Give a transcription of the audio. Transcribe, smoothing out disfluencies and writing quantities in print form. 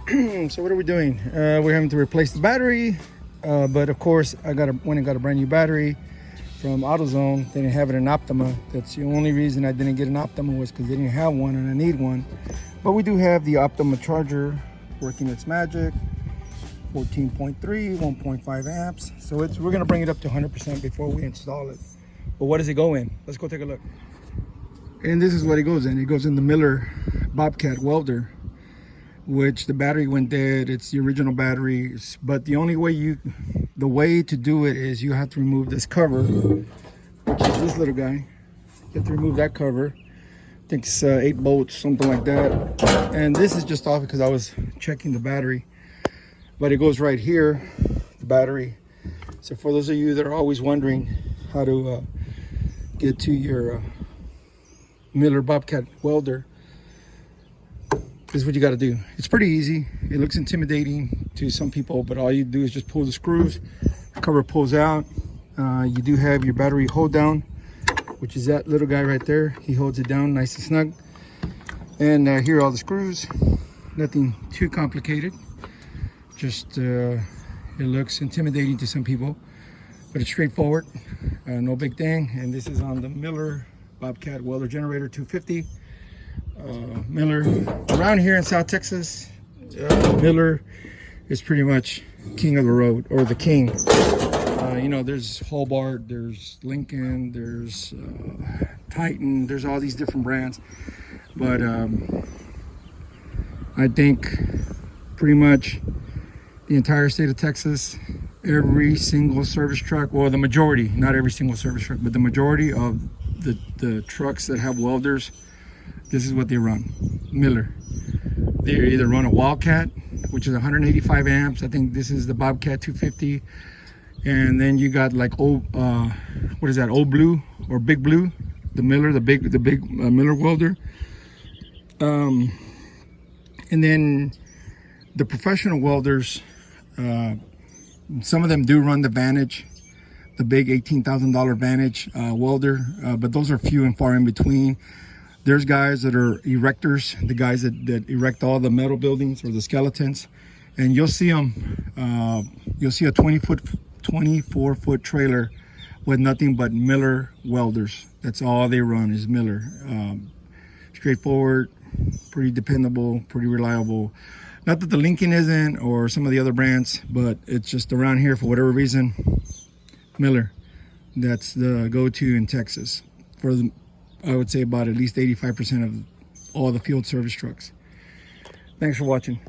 So what are we doing? We're having to replace the battery, but of course I went and got a brand new battery from AutoZone. They didn't have it in Optima. That's the only reason I didn't get an Optima, was because they didn't have one and I need one. But we do have the Optima charger working its magic. 14.3, 1.5 amps. So we're gonna bring it up to 100% before we install it. But what does it go in? Let's go take a look. And this is what it goes in. It goes in the Miller Bobcat welder, which the battery went dead. It's the original battery, but the way to do it is you have to remove this cover, which is this little guy. You have to remove that cover. I think it's 8 bolts, something like that. And this is just off because I was checking the battery, but it goes right here, the battery. So for those of you that are always wondering how to get to your Miller Bobcat welder, this is what you got to do. It's pretty easy. It looks intimidating to some people, but all you do is just pull the screws. The cover pulls out. You do have your battery hold down, which is that little guy right there. He holds it down nice and snug. And here are all the screws. Nothing too complicated. Just it looks intimidating to some people, but it's straightforward. No big thing. And this is on the Miller Bobcat welder generator 250. Miller, around here in South Texas, Miller is pretty much king of the road, or the king. You know, there's Hobart, there's Lincoln, there's Titan, there's all these different brands, but I think pretty much the entire state of Texas, every single service truck, well, the majority, not every single service truck, but the majority of the trucks that have welders, this is what they run. Miller. They either run a Wildcat, which is 185 amps. I think this is the Bobcat 250. And then you got like what is that? Old Blue or Big Blue, the Miller, the big Miller welder. And then the professional welders, some of them do run the Vantage, the big $18,000 Vantage welder, but those are few and far in between. There's guys that are erectors, the guys that erect all the metal buildings or the skeletons, and you'll see them. You'll see a 24-foot trailer with nothing but Miller welders. That's all they run is Miller. Straightforward, pretty dependable, pretty reliable. Not that the Lincoln isn't, or some of the other brands, but it's just around here for whatever reason, Miller. That's the go-to in Texas for the, I would say about at least 85% of all the field service trucks. Thanks for watching.